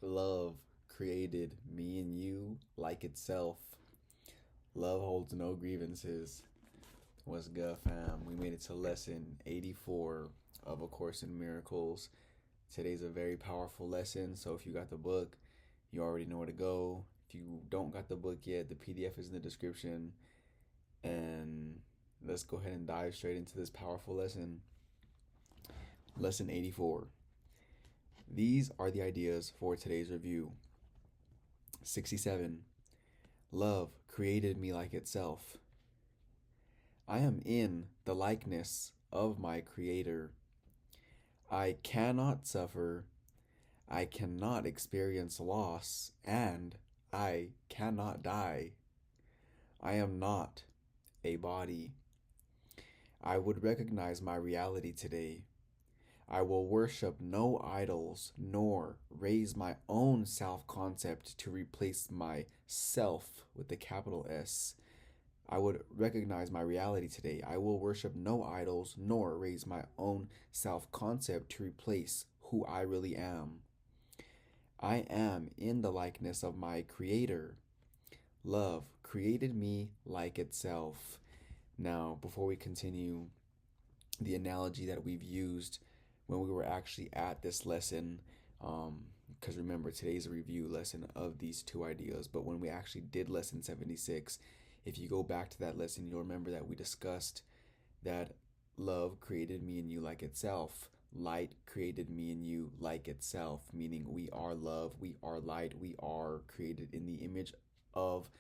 Love created me and you like itself. Love holds no grievances. What's good, fam? We made it to lesson 84 of A Course in Miracles. Today's a very powerful lesson, so if you got the book, you already know where to go. If you don't got the book yet, the PDF is in the description. And let's go ahead and dive straight into this powerful lesson. Lesson 84. These are the ideas for today's review. 67. Love created me like itself. I am in the likeness of my Creator. I cannot suffer, I cannot experience loss, and I cannot die. I am not a body. I would recognize my reality today. I will worship no idols, nor raise my own self-concept to replace my self with the capital S. I would recognize my reality today. I will worship no idols, nor raise my own self-concept to replace who I really am. I am in the likeness of my Creator. Love created me like itself. Now, before we continue, the analogy that we've used when we were actually at this lesson, because remember, today's a review lesson of these two ideas, but when we actually did lesson 76, if you go back to that lesson, you'll remember that we discussed that love created me and you like itself. Light created me and you like itself, meaning we are love, we are light, we are created in the image of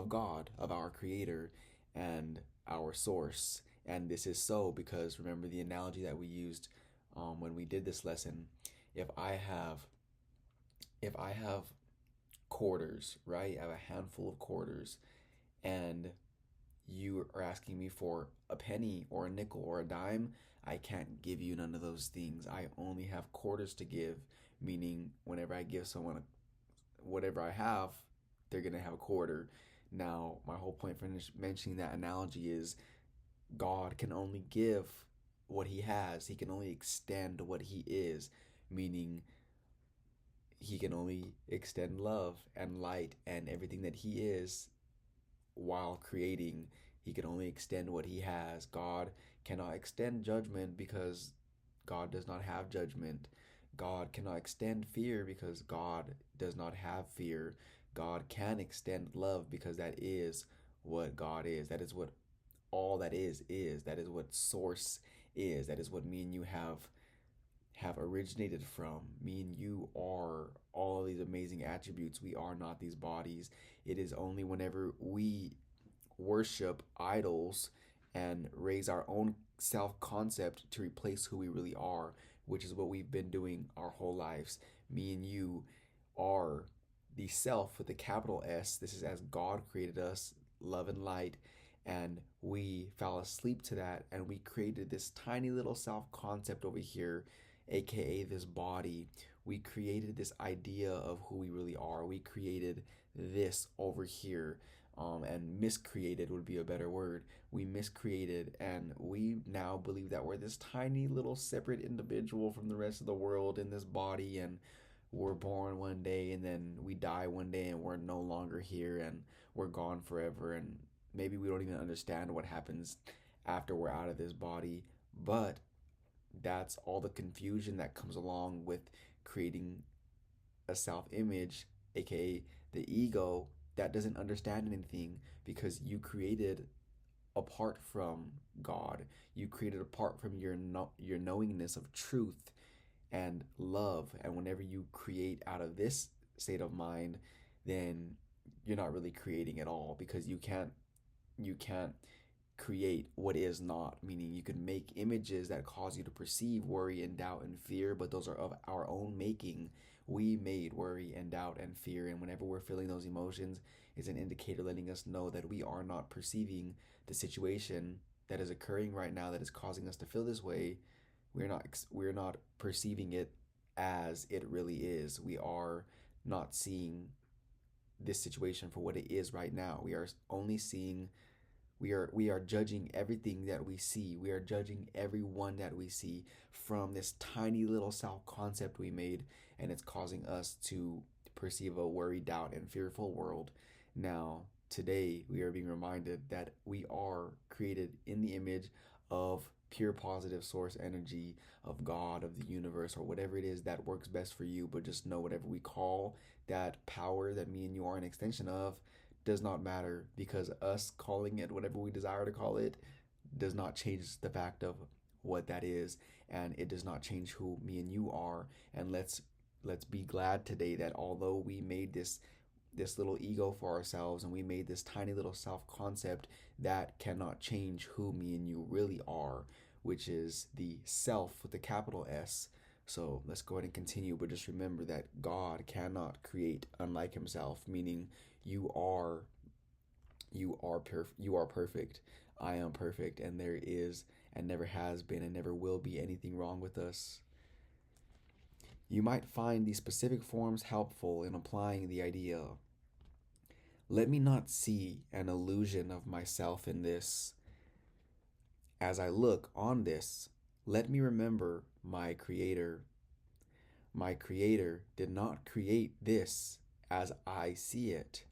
God, of our Creator and our source. And this is so because remember the analogy that we used when we did this lesson. If I have quarters, right? I have a handful of quarters, and you are asking me for a penny or a nickel or a dime, I can't give you none of those things. I only have quarters to give, meaning whenever I give someone whatever I have, they're going to have a quarter. Now, my whole point for mentioning that analogy is God can only give what he has. He can only extend what he is, meaning he can only extend love and light and everything that he is while creating. He can only extend what he has. God cannot extend judgment because God does not have judgment. God cannot extend fear because God does not have fear. God can extend love because that is what God is. That is what all that is. That is what source is. That is what me and you have originated from. Me and you are all of these amazing attributes. We are not these bodies. It is only whenever we worship idols and raise our own self-concept to replace who we really are, which is what we've been doing our whole lives. Me and you are the self with the capital S. This is as God created us, love and light, and we fell asleep to that, and we created this tiny little self-concept over here, aka this body. We created this idea of who we really are. We created this over here, and miscreated would be a better word. We miscreated, and we now believe that we're this tiny little separate individual from the rest of the world in this body, and we're born one day and then we die one day and we're no longer here and we're gone forever, and maybe we don't even understand what happens after we're out of this body. But that's all the confusion that comes along with creating a self-image, aka the ego, that doesn't understand anything because you created apart from God. You created apart from your knowingness of truth and love. And whenever you create out of this state of mind, then you're not really creating at all, because you can't create what is not, meaning you can make images that cause you to perceive worry and doubt and fear, but those are of our own making. We made worry and doubt and fear, and whenever we're feeling those emotions, is an indicator letting us know that we are not perceiving the situation that is occurring right now that is causing us to feel this way. We're not perceiving it as it really is. We are not seeing this situation for what it is right now. We We are judging everything that we see. We are judging everyone that we see from this tiny little self concept we made, and it's causing us to perceive a worried, doubt, and fearful world. Now, today we are being reminded that we are created in the image of pure positive source energy, of God, of the universe, or whatever it is that works best for you. But just know whatever we call that power that me and you are an extension of does not matter, because us calling it whatever we desire to call it does not change the fact of what that is, and it does not change who me and you are. And let's be glad today that although we made this little ego for ourselves and we made this tiny little self concept, that cannot change who me and you really are, which is the self with the capital S. So let's go ahead and continue, but just remember that God cannot create unlike himself, meaning you are you are perfect. I am perfect, and there is and never has been and never will be anything wrong with us. You might find these specific forms helpful in applying the idea. Let me not see an illusion of myself in this. As I look on this, let me remember my Creator. My Creator did not create this as I see it.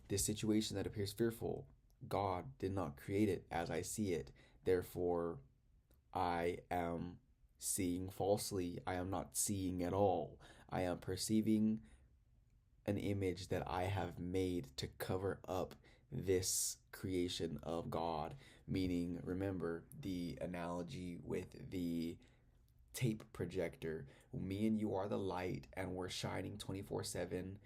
This situation that appears fearful, God did not create it as I see it. Therefore, I am seeing falsely. I am not seeing at all. I am perceiving an image that I have made to cover up this creation of God. Meaning, remember the analogy with the tape projector. Me and you are the light, and we're shining 24/7,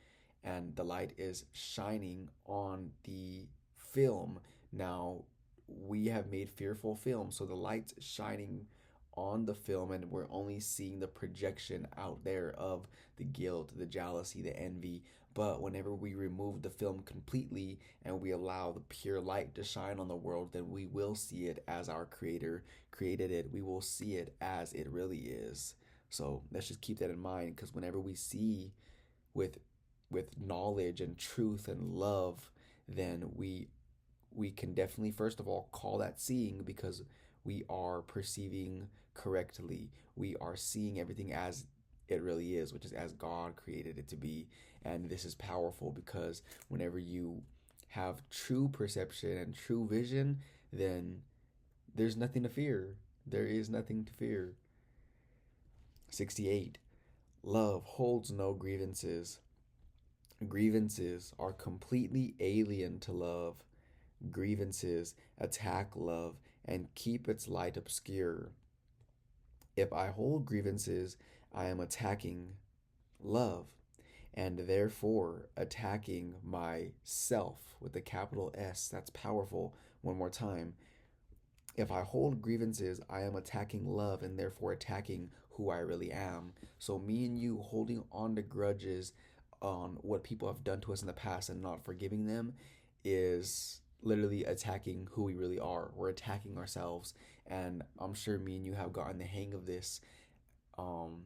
and the light is shining on the film. Now, we have made fearful film, so the light's shining on the film, and we're only seeing the projection out there of the guilt, the jealousy, the envy. But whenever we remove the film completely and we allow the pure light to shine on the world, then we will see it as our Creator created it. We will see it as it really is. So let's just keep that in mind, because whenever we see with knowledge and truth and love, then we can definitely first of all call that seeing, because we are perceiving correctly. We are seeing everything as it really is, which is as God created it to be. And this is powerful, because whenever you have true perception and true vision, then there's nothing to fear. There is nothing to fear. 68. Love holds no grievances. Grievances are completely alien to love. Grievances attack love and keep its light obscure. If I hold grievances, I am attacking love, and therefore attacking myself with a capital S. That's powerful. One more time. If I hold grievances, I am attacking love and therefore attacking who I really am. So me and you holding on to grudges on what people have done to us in the past and not forgiving them is literally attacking who we really are. We're attacking ourselves. And I'm sure me and you have gotten the hang of this um,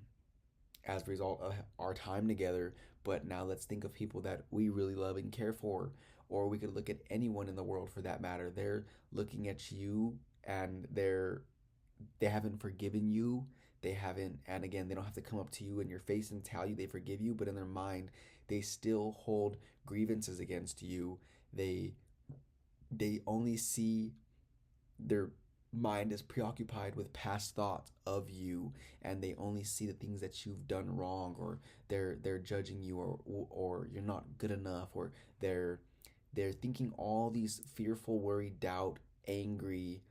as a result of our time together. But now let's think of people that we really love and care for. Or we could look at anyone in the world for that matter. They're looking at you, and they haven't forgiven you. They haven't, and again, they don't have to come up to you in your face and tell you they forgive you, but in their mind they still hold grievances against you. They only see, their mind is preoccupied with past thoughts of you, and they only see the things that you've done wrong, or they're judging you, or you're not good enough, or they're thinking all these fearful, worry, doubt, angry,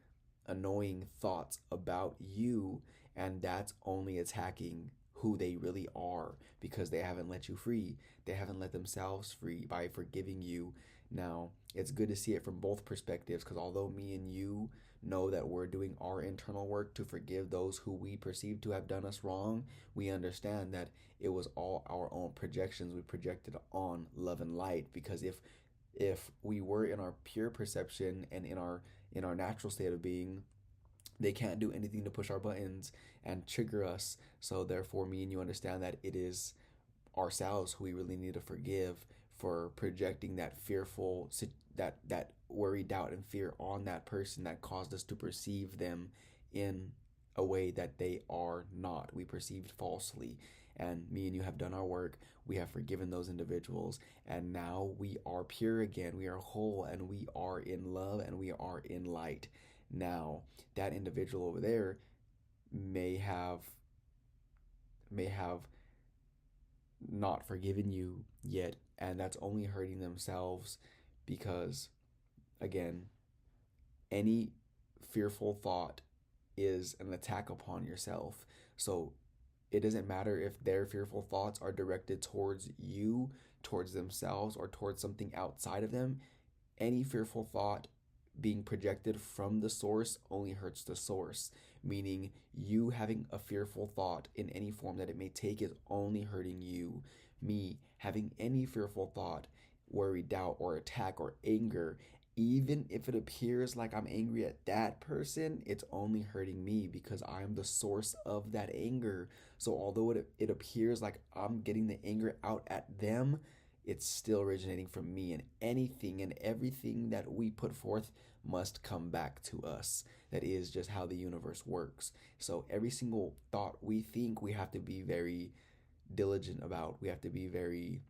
annoying thoughts about you, and that's only attacking who they really are, because they haven't let you free. They haven't let themselves free by forgiving you. Now, it's good to see it from both perspectives, because although me and you know that we're doing our internal work to forgive those who we perceive to have done us wrong, we understand that it was all our own projections we projected on love and light. Because if we were in our pure perception and in our natural state of being, they can't do anything to push our buttons and trigger us. So therefore, me and you understand that it is ourselves who we really need to forgive for projecting that that worry, doubt, and fear on that person that caused us to perceive them in a way that they are not. We perceived falsely. And me and you have done our work. We have forgiven those individuals. And now we are pure again. We are whole and we are in love and we are in light. Now, that individual over there may have not forgiven you yet, and that's only hurting themselves because, again, any fearful thought is an attack upon yourself. So it doesn't matter if their fearful thoughts are directed towards you, towards themselves, or towards something outside of them. Any fearful thought being projected from the source only hurts the source, meaning you having a fearful thought in any form that it may take is only hurting you. Me having any fearful thought, worry, doubt, or attack or anger, even if it appears like I'm angry at that person, it's only hurting me because I'm the source of that anger. So although it appears like I'm getting the anger out at them, it's still originating from me, and anything and everything that we put forth must come back to us. That is just how the universe works. So every single thought we think, we have to be very diligent about. We have to be very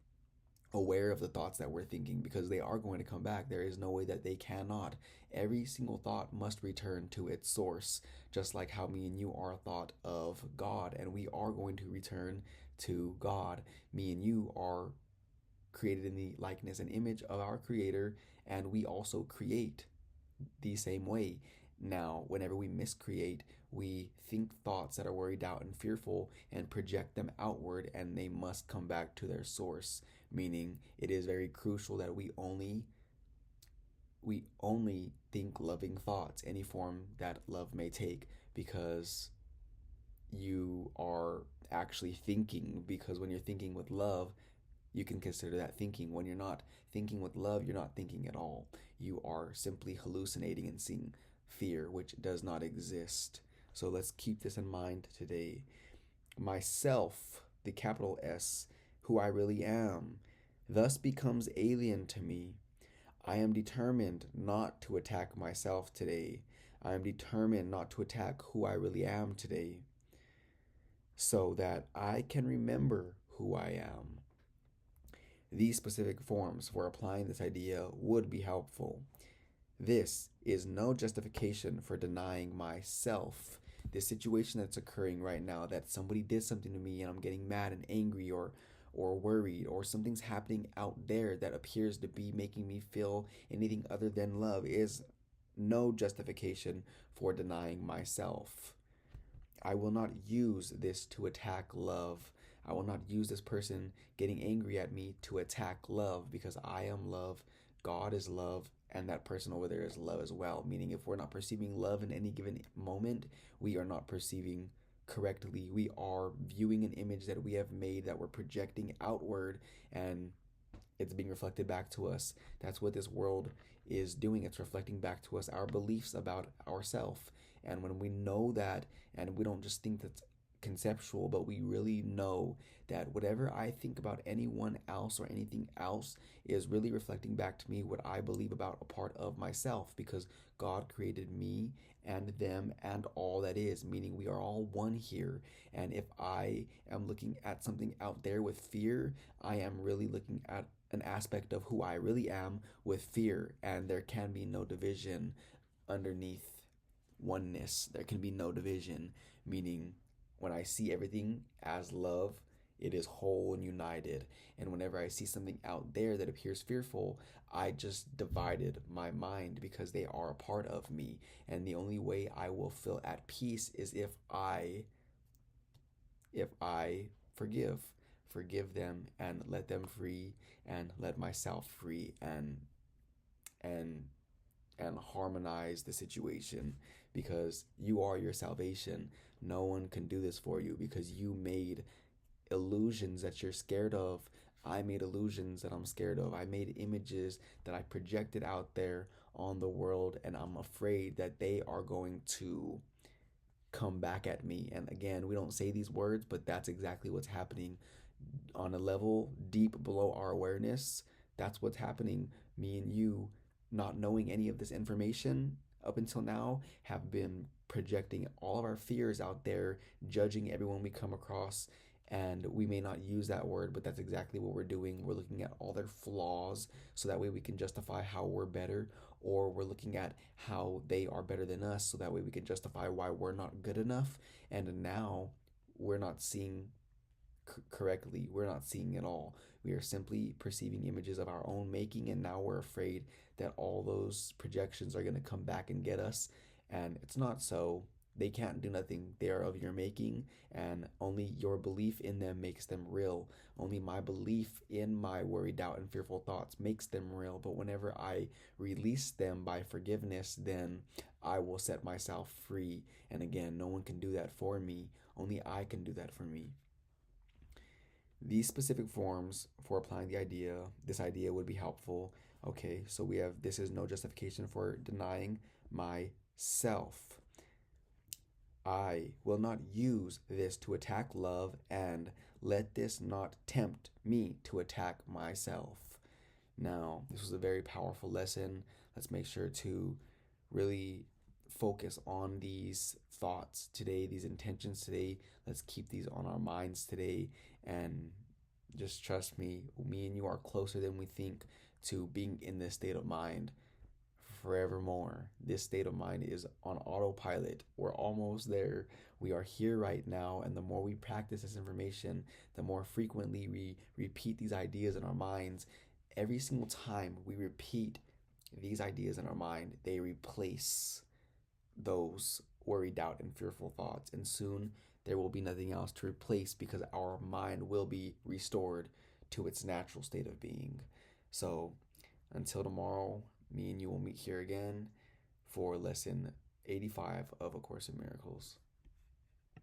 aware of the thoughts that we're thinking because they are going to come back. There is no way that they cannot. Every single thought must return to its source, just like how me and you are a thought of God, and we are going to return to God. Me and you are created in the likeness and image of our Creator, and we also create the same way. Now, whenever we miscreate, we think thoughts that are worried out and fearful and project them outward, and they must come back to their source. Meaning, it is very crucial that we only think loving thoughts, any form that love may take, because you are actually thinking. Because when you're thinking with love, you can consider that thinking. When you're not thinking with love, you're not thinking at all. You are simply hallucinating and seeing fear, which does not exist. So let's keep this in mind today. Myself, the capital S, who I really am, thus becomes alien to me. I am determined not to attack myself today. I am determined not to attack who I really am today, so that I can remember who I am. These specific forms for applying this idea would be helpful. This is no justification for denying myself. This situation that's occurring right now, that somebody did something to me and I'm getting mad and angry or worried, or something's happening out there that appears to be making me feel anything other than love, is no justification for denying myself. I will not use this to attack love. I will not use this person getting angry at me to attack love, because I am love, God is love, and that person over there is love as well. Meaning, if we're not perceiving love in any given moment, we are not perceiving correctly. We are viewing an image that we have made that we're projecting outward, and it's being reflected back to us. That's what this world is doing. It's reflecting back to us our beliefs about ourselves. And when we know that, and we don't just think that's conceptual, but we really know that whatever I think about anyone else or anything else is really reflecting back to me what I believe about a part of myself, because God created me and them and all that is, meaning we are all one here. And if I am looking at something out there with fear, I am really looking at an aspect of who I really am with fear, and there can be no division underneath oneness. There can be no division, meaning when I see everything as love, it is whole and united. And whenever I see something out there that appears fearful, I just divided my mind because they are a part of me. And the only way I will feel at peace is if I forgive them and let them free and let myself free, and harmonize the situation, because you are your salvation. No one can do this for you because you made illusions that you're scared of. I made illusions that I'm scared of. I made images that I projected out there on the world, and I'm afraid that they are going to come back at me. And again, we don't say these words, but that's exactly what's happening on a level deep below our awareness. That's what's happening. Me and you, not knowing any of this information up until now, have been projecting all of our fears out there, judging everyone we come across. And we may not use that word, but that's exactly what we're doing. We're looking at all their flaws so that way we can justify how we're better, or we're looking at how they are better than us so that way we can justify why we're not good enough. And now we're not seeing correctly. We're not seeing it all. We are simply perceiving images of our own making, and now we're afraid that all those projections are going to come back and get us. And it's not so. They can't do nothing. They are of your making, and only your belief in them makes them real. Only my belief in my worry, doubt, and fearful thoughts makes them real. But whenever I release them by forgiveness, then I will set myself free. And again, no one can do that for me. Only I can do that for me. These specific forms for applying this idea would be helpful. Okay, so we have this is no justification for denying myself. I will not use this to attack love, and let this not tempt me to attack myself. Now, this was a very powerful lesson. Let's make sure to really focus on these thoughts today, these intentions today. Let's keep these on our minds today. And just trust me, me and you are closer than we think to being in this state of mind forevermore. This state of mind is on autopilot. We're almost there. We are here right now. And the more we practice this information, the more frequently we repeat these ideas in our minds. Every single time we repeat these ideas in our mind, they replace those worry, doubt, and fearful thoughts. And soon there will be nothing else to replace because our mind will be restored to its natural state of being. So until tomorrow, me and you will meet here again for lesson 85 of A Course in Miracles.